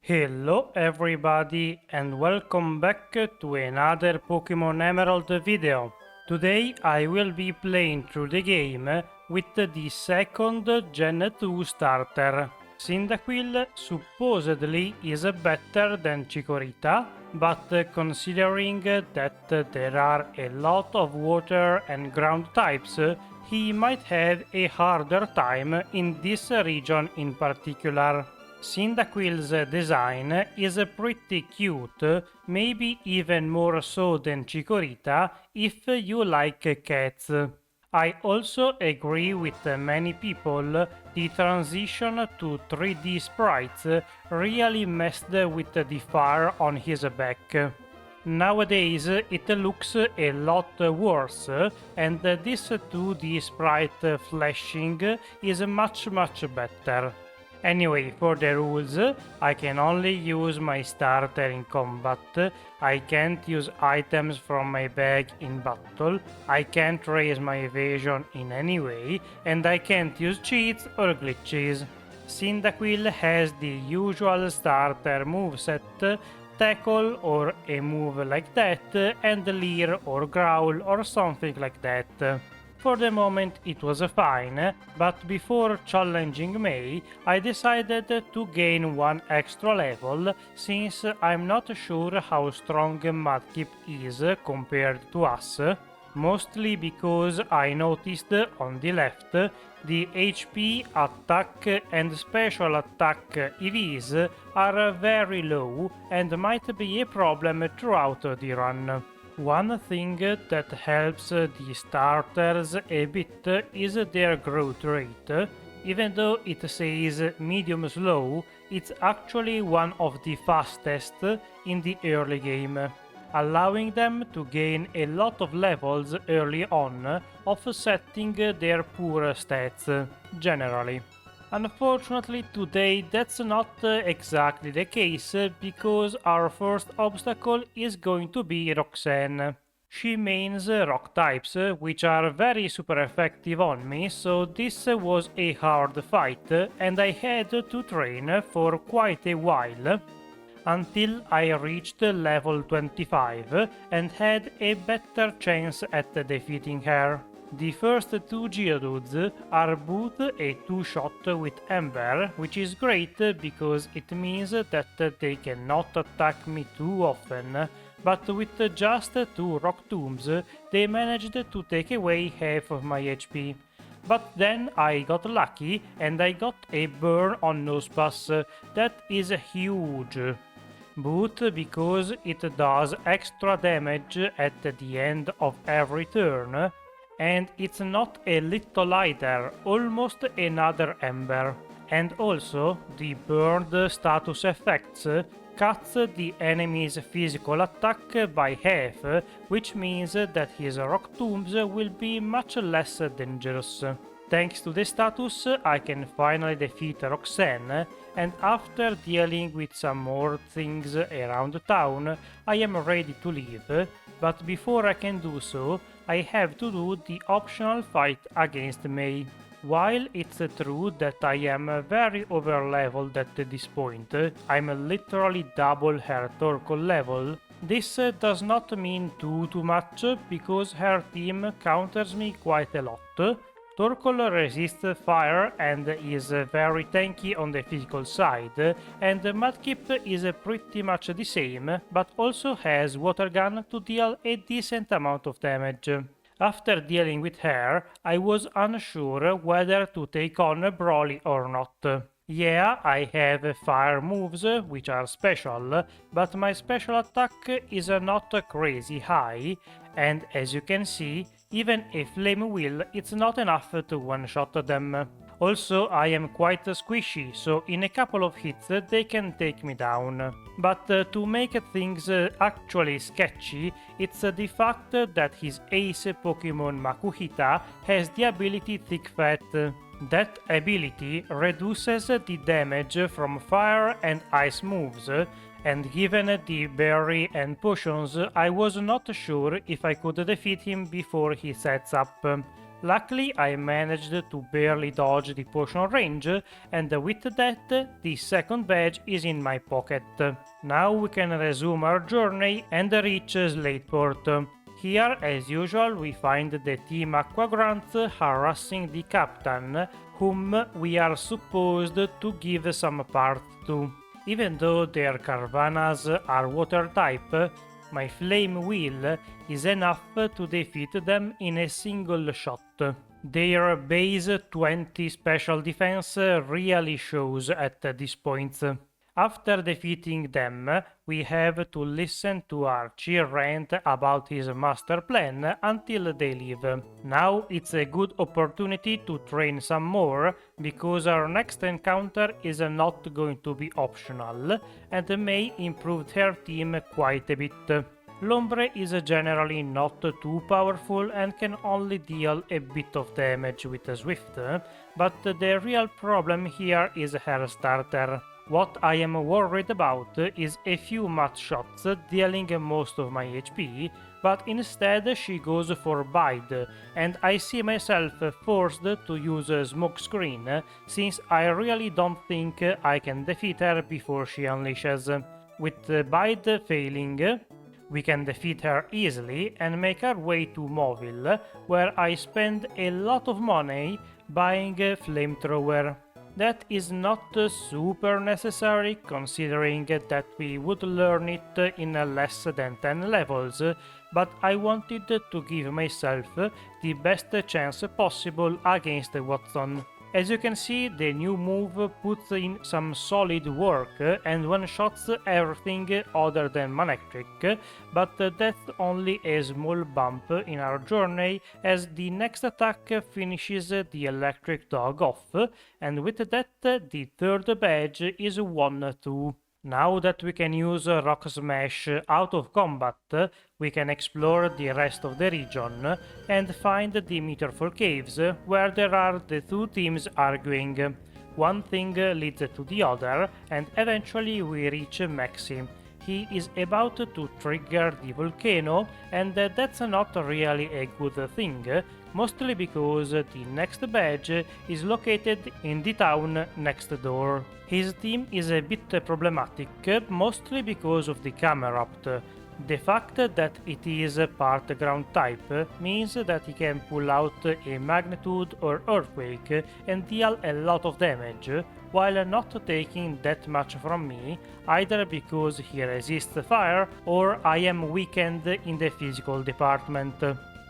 Hello everybody and welcome back to another Pokémon Emerald video. Today I will be playing through the game with the second Gen 2 starter. Cyndaquil supposedly is better than Chikorita, but considering that there are a lot of water and ground types, he might have a harder time in this region in particular. Cyndaquil's design is pretty cute, maybe even more so than Chikorita if you like cats. I also agree with many people the transition to 3D sprites really messed with the fur on his back. Nowadays it looks a lot worse, and this 2D sprite flashing is much better. Anyway, for the rules, I can only use my starter in combat, I can't use items from my bag in battle, I can't raise my evasion in any way, and I can't use cheats or glitches. Cyndaquil has the usual starter moveset, tackle or a move like that, and leer or growl or something like that. For the moment it was fine, but before challenging May, I decided to gain one extra level since I'm not sure how strong Mudkip is compared to us, mostly because I noticed on the left the HP, attack and special attack EVs are very low and might be a problem throughout the run. One thing that helps the starters a bit is their growth rate. Even though it says medium slow, it's actually one of the fastest in the early game, allowing them to gain a lot of levels early on, offsetting their poor stats, generally. Unfortunately today that's not exactly the case, because our first obstacle is going to be Roxanne. She mains rock types, which are very super effective on me, so this was a hard fight and I had to train for quite a while, until I reached level 25 and had a better chance at defeating her. The first two Geodudes are both a 2-shot with Ember, which is great because it means that they cannot attack me too often, but with just 2 Rock Tombs they managed to take away half of my HP. But then I got lucky and I got a burn on Nosepass. That is huge. Both because it does extra damage at the end of every turn, and it's not a little either, almost another Ember. And also, the burned status effects cuts the enemy's physical attack by half, which means that his Rock Tombs will be much less dangerous. Thanks to the status, I can finally defeat Roxanne, and after dealing with some more things around town, I am ready to leave, but before I can do so, I have to do the optional fight against May. While it's true that I am very over-leveled at this point, I'm literally double her Torkoal level, this does not mean too much because her team counters me quite a lot. Torkoal resists fire and is very tanky on the physical side, and Mudkip is pretty much the same, but also has Water Gun to deal a decent amount of damage. After dealing with her, I was unsure whether to take on Brawly or not. Yeah, I have fire moves, which are special, but my special attack is not crazy high, and as you can see, even a flame wheel it's not enough to one-shot them. Also, I am quite squishy, so in a couple of hits they can take me down. But to make things actually sketchy, it's the fact that his ace Pokémon Makuhita has the ability Thick Fat. That ability reduces the damage from fire and ice moves, and given the berry and potions, I was not sure if I could defeat him before he sets up. Luckily, I managed to barely dodge the potion range, and with that, the second badge is in my pocket. Now we can resume our journey and reach Slateport. Here, as usual, we find the Team Aqua Grants harassing the captain, whom we are supposed to give some parts to. Even though their Carvanas are water type, my Flame Wheel is enough to defeat them in a single shot. Their base 20 special defense really shows at this point. After defeating them, we have to listen to Archie rant about his master plan until they leave. Now it's a good opportunity to train some more, because our next encounter is not going to be optional and may improve her team quite a bit. Lombre is generally not too powerful and can only deal a bit of damage with Swift, but the real problem here is her starter. What I am worried about is a few mat shots dealing most of my HP, but instead she goes for Bide, and I see myself forced to use Smokescreen, since I really don't think I can defeat her before she unleashes. With Bide failing, we can defeat her easily and make our way to Moville, where I spend a lot of money buying a flamethrower. That is not super necessary, considering that we would learn it in less than 10 levels, but I wanted to give myself the best chance possible against Wattson. As you can see, the new move puts in some solid work and one-shots everything other than Manectric, but that's only a small bump in our journey, as the next attack finishes the electric dog off, and with that the third badge is won too. Now that we can use Rock Smash out of combat, we can explore the rest of the region and find the Meteorfall Caves, where there are the two teams arguing. One thing leads to the other, and eventually we reach Maxi. He is about to trigger the volcano, and that's not really a good thing, mostly because the next badge is located in the town next door. His team is a bit problematic, mostly because of the Camerupt. The fact that it is part ground type means that he can pull out a magnitude or earthquake and deal a lot of damage, while not taking that much from me, either because he resists fire or I am weakened in the physical department.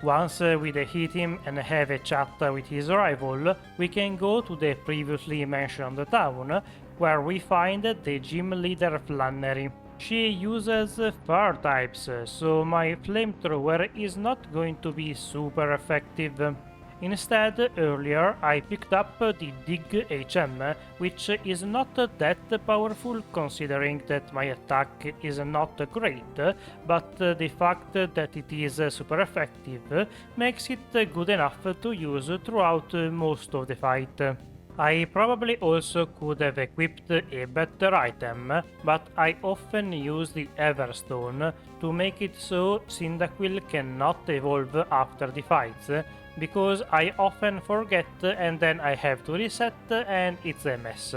Once we defeat him and have a chat with his rival, we can go to the previously mentioned town, where we find the gym leader Flannery. She uses fire types, so my flamethrower is not going to be super effective. Instead, earlier I picked up the Dig HM, which is not that powerful considering that my attack is not great, but the fact that it is super effective makes it good enough to use throughout most of the fight. I probably also could have equipped a better item, but I often use the Everstone to make it so Cyndaquil cannot evolve after the fights, because I often forget and then I have to reset and it's a mess.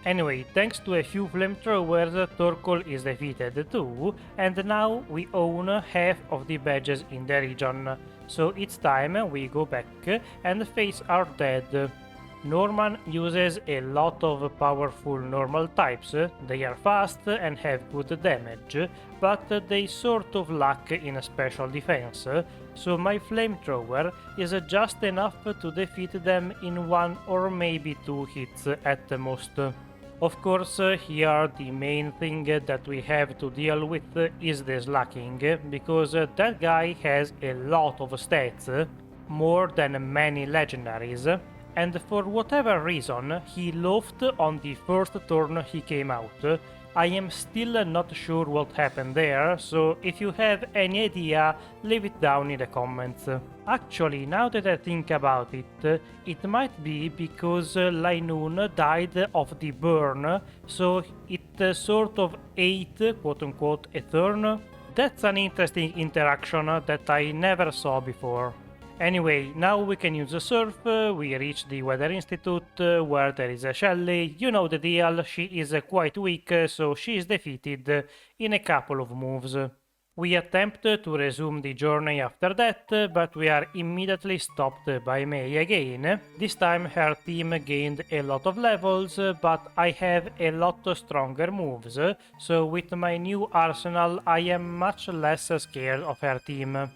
Anyway, thanks to a few flamethrowers, Torkoal is defeated too, and now we own half of the badges in the region, so it's time we go back and face our dead. Norman uses a lot of powerful normal types. They are fast and have good damage, but they sort of lack in special defense, so my flamethrower is just enough to defeat them in 1 or maybe 2 hits at the most. Of course, here the main thing that we have to deal with is the slacking, because that guy has a lot of stats, more than many legendaries, and for whatever reason he loafed on the first turn he came out. I am still not sure what happened there, so if you have any idea, leave it down in the comments. Actually, now that I think about it, it might be because Lainoon died of the burn, so it sort of ate, quote-unquote, a turn. That's an interesting interaction that I never saw before. Anyway, now we can use the surf, we reach the Weather Institute, where there is a Shelley, you know the deal, she is quite weak, so she is defeated in a couple of moves. We attempt to resume the journey after that, but we are immediately stopped by May again. This time her team gained a lot of levels, but I have a lot stronger moves, so with my new arsenal I am much less scared of her team.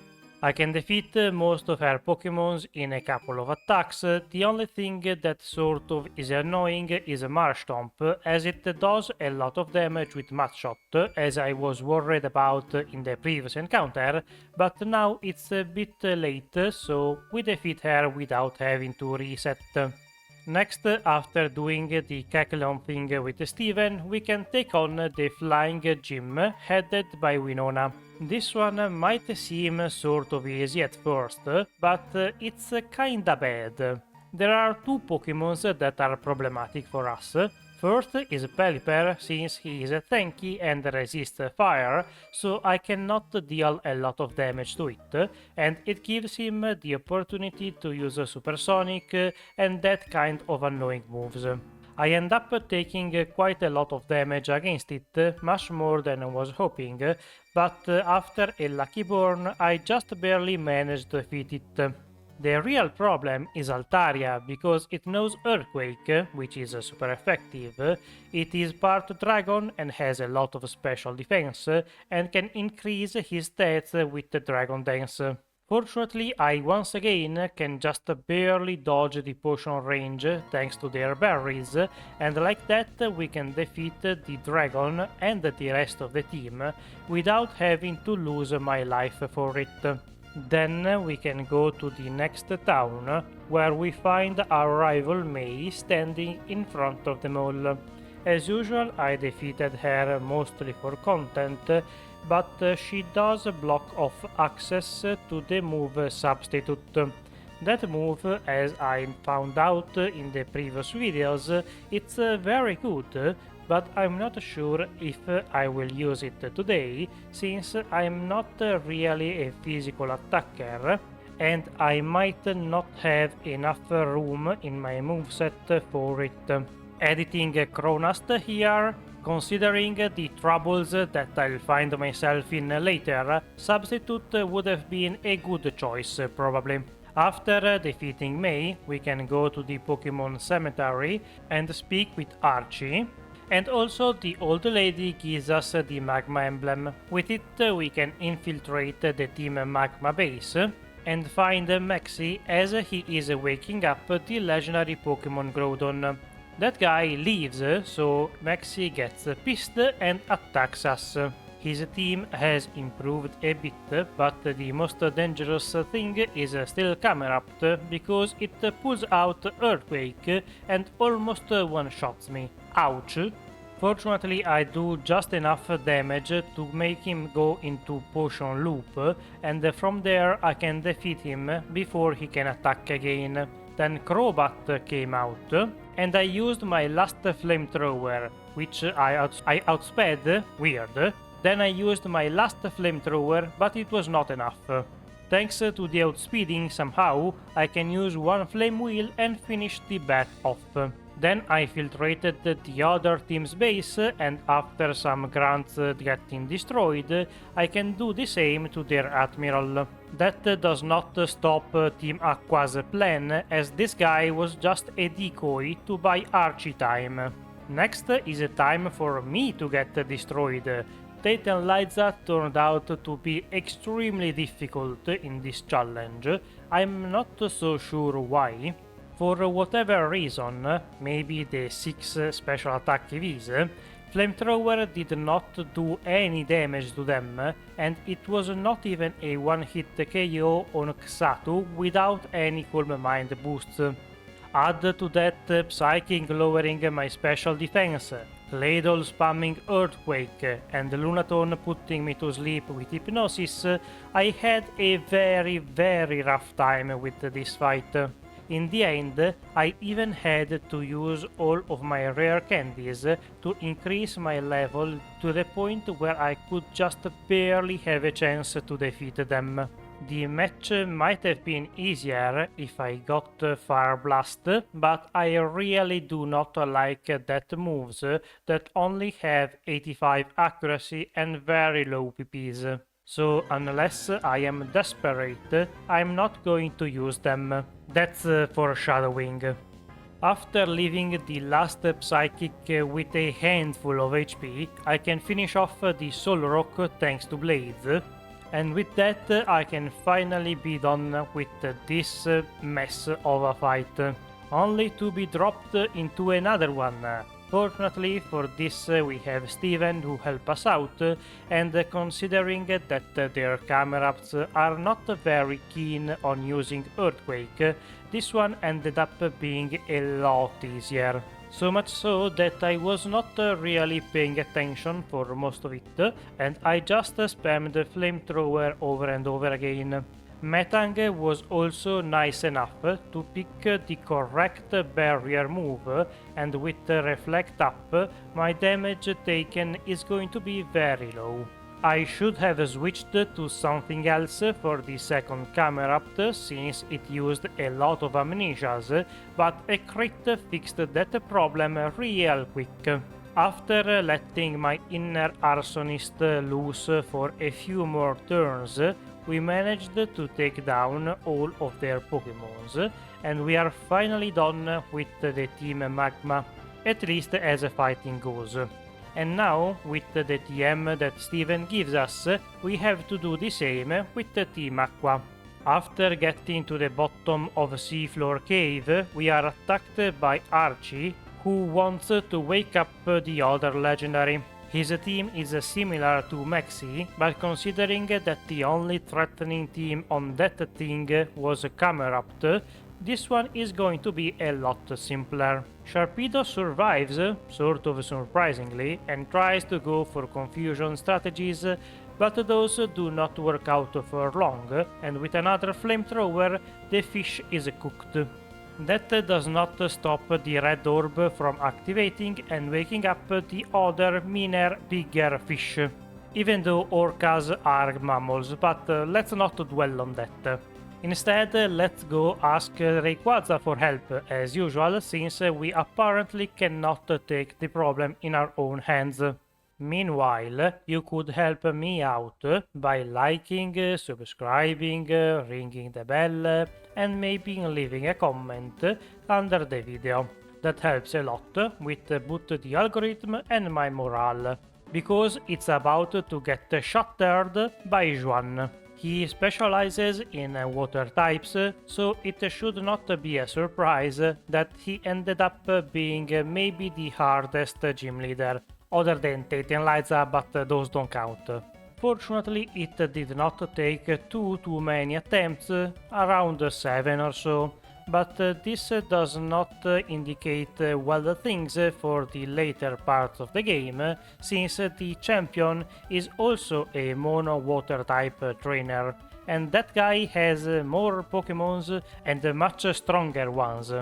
I can defeat most of her Pokémons in a couple of attacks. The only thing that sort of is annoying is Marshtomp, as it does a lot of damage with Mudshot, as I was worried about in the previous encounter, but now it's a bit late, so we defeat her without having to reset. Next, after doing the Cacklon thing with Steven, we can take on the Flying Gym, headed by Winona. This one might seem sort of easy at first, but it's kinda bad. There are two Pokémons that are problematic for us. First is Pelipper, since he is tanky and resists fire, so I cannot deal a lot of damage to it, and it gives him the opportunity to use Supersonic and that kind of annoying moves. I end up taking quite a lot of damage against it, much more than I was hoping, but after a lucky burn I just barely managed to defeat it. The real problem is Altaria, because it knows Earthquake, which is super effective. It is part dragon and has a lot of special defense, and can increase his stats with the Dragon Dance. Fortunately, I once again can just barely dodge the potion range thanks to their berries, and like that we can defeat the dragon and the rest of the team without having to lose my life for it. Then we can go to the next town, where we find our rival May standing in front of the mall. As usual, I defeated her mostly for content, but she does block off access to the move Substitute. That move, as I found out in the previous videos, it's very good, but I'm not sure if I will use it today, since I'm not really a physical attacker, and I might not have enough room in my moveset for it. Editing Cronast here, considering the troubles that I'll find myself in later, Substitute would have been a good choice, probably. After defeating May, we can go to the Pokémon Cemetery and speak with Archie. And also the old lady gives us the Magma emblem. With it we can infiltrate the Team Magma base and find Maxie as he is waking up the legendary Pokémon Groudon. That guy leaves, so Maxie gets pissed and attacks us. His team has improved a bit, but the most dangerous thing is still Camerupt, because it pulls out Earthquake and almost one-shots me. Ouch! Fortunately, I do just enough damage to make him go into Potion Loop, and from there I can defeat him before he can attack again. Then Crobat came out, and I used my last flamethrower, which I outsped, weird. Then I used my last flamethrower, but it was not enough. Thanks to the outspeeding somehow, I can use one flame wheel and finish the bat off. Then I filtrated the other team's base, and after some grunts getting destroyed, I can do the same to their Admiral. That does not stop Team Aqua's plan, as this guy was just a decoy to buy Archie time. Next is time for me to get destroyed. Tate and Liza turned out to be extremely difficult in this challenge. I'm not so sure why. For whatever reason, maybe the 6 special attack EVs, Flamethrower did not do any damage to them, and it was not even a one-hit KO on Xatu without any Calm Mind boosts. Add to that Psychic lowering my special defense, Claydol spamming Earthquake, and Lunaton putting me to sleep with Hypnosis, I had a very rough time with this fight. In the end, I even had to use all of my rare candies to increase my level to the point where I could just barely have a chance to defeat them. The match might have been easier if I got Fire Blast, but I really do not like that moves that only have 85 accuracy and very low PPs. So unless I am desperate, I'm not going to use them. That's foreshadowing. After leaving the last Psychic with a handful of HP, I can finish off the Soul Rock thanks to Blades, and with that I can finally be done with this mess of a fight, only to be dropped into another one. Fortunately for this we have Steven who help us out, and considering that their camera-ups are not very keen on using Earthquake, this one ended up being a lot easier. So much so that I was not really paying attention for most of it, and I just spammed Flamethrower over and over again. Metang was also nice enough to pick the correct barrier move, and with Reflect up, my damage taken is going to be very low. I should have switched to something else for the second camera up since it used a lot of amnesias, but a crit fixed that problem real quick. After letting my inner arsonist loose for a few more turns, we managed to take down all of their Pokémons, and we are finally done with the Team Magma, at least as fighting goes. And now, with the TM that Steven gives us, we have to do the same with the Team Aqua. After getting to the bottom of Seafloor Cave, we are attacked by Archie, who wants to wake up the other legendary. His team is similar to Maxi, but considering that the only threatening team on that thing was Camerupt, this one is going to be a lot simpler. Sharpedo survives, sort of surprisingly, and tries to go for confusion strategies, but those do not work out for long, and with another flamethrower, the fish is cooked. That does not stop the red orb from activating and waking up the other, meaner, bigger fish. Even though orcas are mammals, but let's not dwell on that. Instead, let's go ask Rayquaza for help, as usual, since we apparently cannot take the problem in our own hands. Meanwhile, you could help me out by liking, subscribing, ringing the bell, and maybe leaving a comment under the video. That helps a lot with both the algorithm and my morale, because it's about to get shattered by Juan. He specializes in water types, so it should not be a surprise that he ended up being maybe the hardest gym leader, other than Tate and Liza, but those don't count. Fortunately, it did not take too many attempts, around 7 or so, but this does not indicate well things for the later parts of the game, since the champion is also a mono water type trainer, and that guy has more Pokémons and much stronger ones.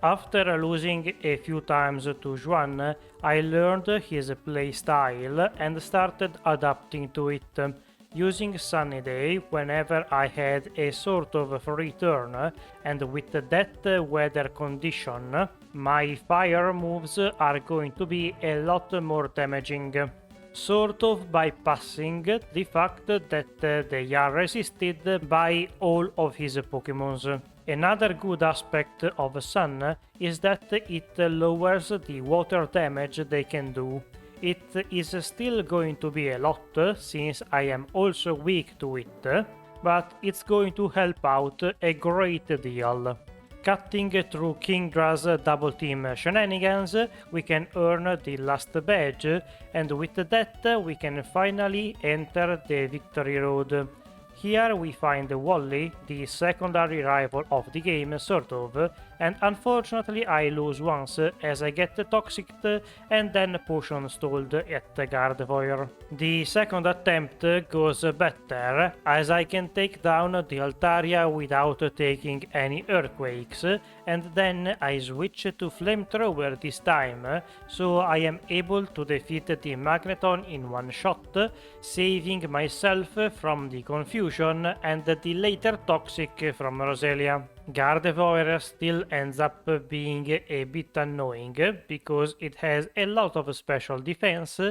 After losing a few times to Juan, I learned his playstyle and started adapting to it, using Sunny Day whenever I had a sort of free turn, and with that weather condition, my fire moves are going to be a lot more damaging, sort of bypassing the fact that they are resisted by all of his Pokémons. Another good aspect of Sun is that it lowers the water damage they can do. It is still going to be a lot since I am also weak to it, but it's going to help out a great deal. Cutting through Kingdra's double team shenanigans, we can earn the last badge, and with that we can finally enter the victory road. Here we find Wally, the secondary rival of the game, sort of, and unfortunately I lose once as I get toxicked and then potion stalled at Gardevoir. The second attempt goes better as I can take down the Altaria without taking any earthquakes, and then I switch to Flamethrower this time, so I am able to defeat the Magneton in one shot, saving myself from the confusion and the later toxic from Roselia. Gardevoir still ends up being a bit annoying because it has a lot of special defense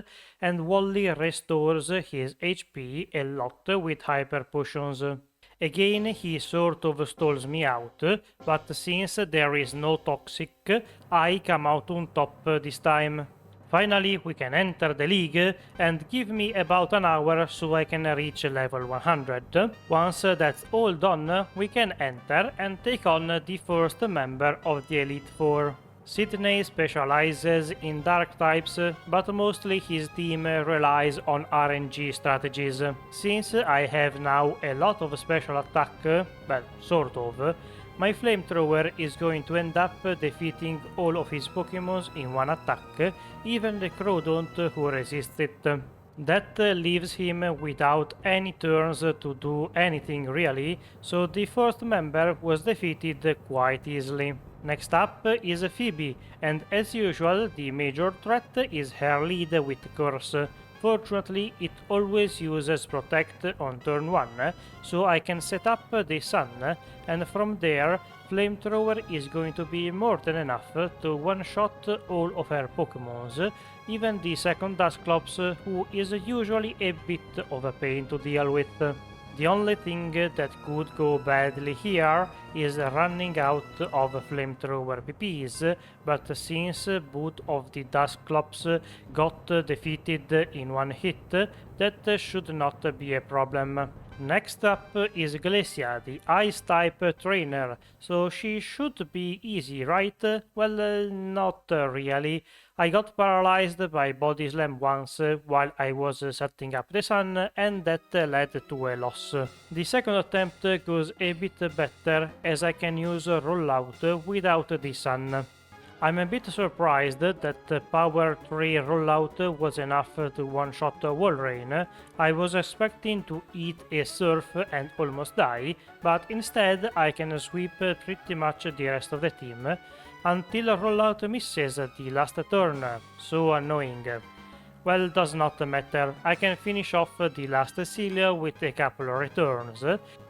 and Wally restores his HP a lot with hyper potions. Again, he sort of stalls me out, but since there is no toxic, I come out on top this time. Finally, we can enter the league and give me about an hour so I can reach level 100. Once that's all done, we can enter and take on the first member of the Elite Four. Sidney specializes in dark types, but mostly his team relies on RNG strategies. Since I have now a lot of special attack, well, sort of, my Flamethrower is going to end up defeating all of his Pokémons in one attack, even the Crawdont who resists it. That leaves him without any turns to do anything really, so the first member was defeated quite easily. Next up is Phoebe, and as usual the major threat is her lead with Curse. Fortunately, it always uses Protect on turn 1, so I can set up the Sun, and from there Flamethrower is going to be more than enough to one-shot all of her Pokémons, even the second Dusclops, who is usually a bit of a pain to deal with. The only thing that could go badly here is running out of Flamethrower PPs, but since both of the Dusclops got defeated in one hit, that should not be a problem. Next up is Glacia, the Ice-type trainer, so she should be easy, right? Well, not really. I got paralyzed by Body Slam once while I was setting up the Sun, and that led to a loss. The second attempt goes a bit better as I can use Rollout without the Sun. I'm a bit surprised that Power 3 Rollout was enough to one-shot Walrein. I was expecting to eat a Surf and almost die, but instead I can sweep pretty much the rest of the team, until Rollout misses the last turn. So annoying. Well, does not matter, I can finish off the last Celia with a couple of returns,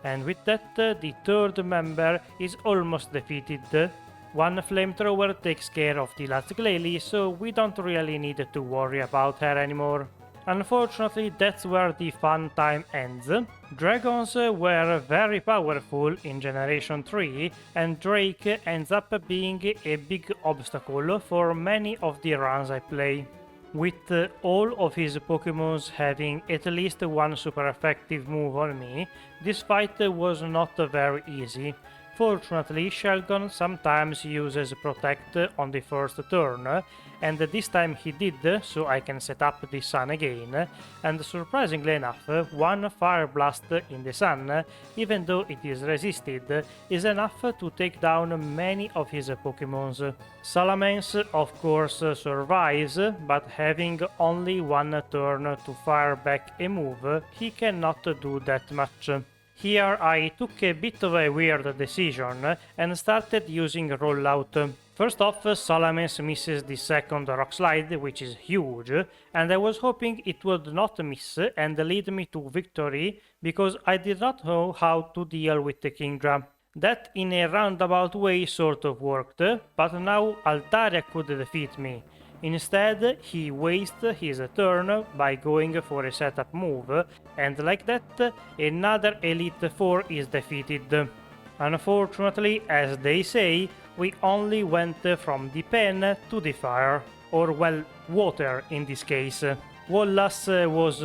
and with that the third member is almost defeated. One Flamethrower takes care of the last Glalie, so we don't really need to worry about her anymore. Unfortunately, that's where the fun time ends. Dragons were very powerful in Generation 3, and Drake ends up being a big obstacle for many of the runs I play. With all of his Pokémons having at least one super effective move on me, this fight was not very easy. Fortunately, Shelgon sometimes uses Protect on the first turn, and this time he did, so I can set up the Sun again, and surprisingly enough, one Fire Blast in the Sun, even though it is resisted, is enough to take down many of his Pokémons. Salamence of course survives, but having only one turn to fire back a move, he cannot do that much. Here I took a bit of a weird decision and started using Rollout. First off, Salamence misses the second Rock Slide, which is huge, and I was hoping it would not miss and lead me to victory because I did not know how to deal with the Kingdra. That in a roundabout way sort of worked, but now Altaria could defeat me. Instead, he wastes his turn by going for a setup move, and like that, another Elite Four is defeated. Unfortunately, as they say, we only went from the pen to the fire, or well, water in this case. Wallace was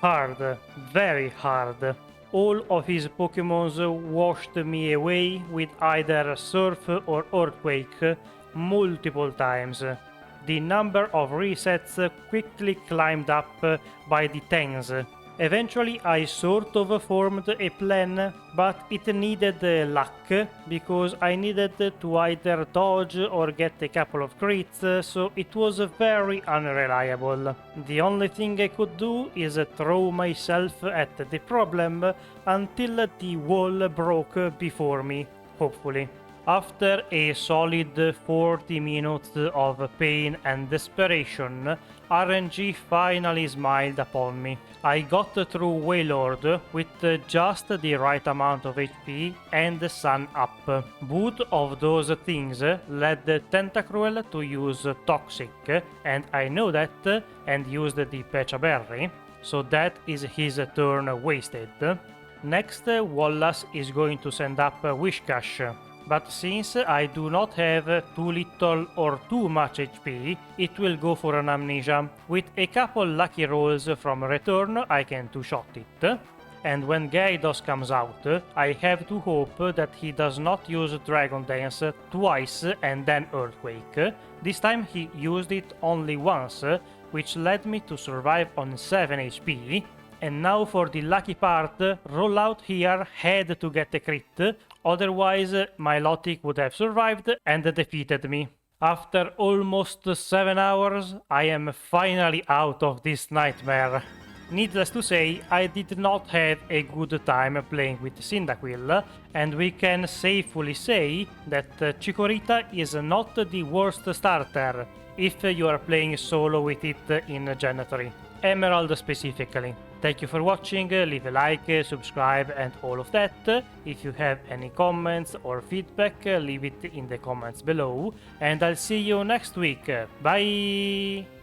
hard, very hard. All of his Pokémons washed me away with either Surf or Earthquake multiple times. The number of resets quickly climbed up by the tens. Eventually I sort of formed a plan, but it needed luck, because I needed to either dodge or get a couple of crits, so it was very unreliable. The only thing I could do is throw myself at the problem until the wall broke before me, hopefully. After a solid 40 minutes of pain and desperation, RNG finally smiled upon me. I got through Waylord with just the right amount of HP and Sun up. Both of those things led Cyndaquil to use Toxic, and I know that, and used the Pecha Berry, so that is his turn wasted. Next, Wallace is going to send up Whiscash. But since I do not have too little or too much HP, it will go for an Amnesia. With a couple lucky rolls from Return, I can two-shot it. And when Gyarados comes out, I have to hope that he does not use Dragon Dance twice and then Earthquake. This time he used it only once, which led me to survive on 7 HP. And now for the lucky part, Rollout here had to get a crit, otherwise my Lotic would have survived and defeated me. After almost 7 hours, I am finally out of this nightmare. Needless to say, I did not have a good time playing with Cyndaquil, and we can safely say that Chikorita is not the worst starter if you are playing solo with it in Gen 3. Emerald specifically. Thank you for watching, leave a like, subscribe and all of that. If you have any comments or feedback, leave it in the comments below, and I'll see you next week. Bye!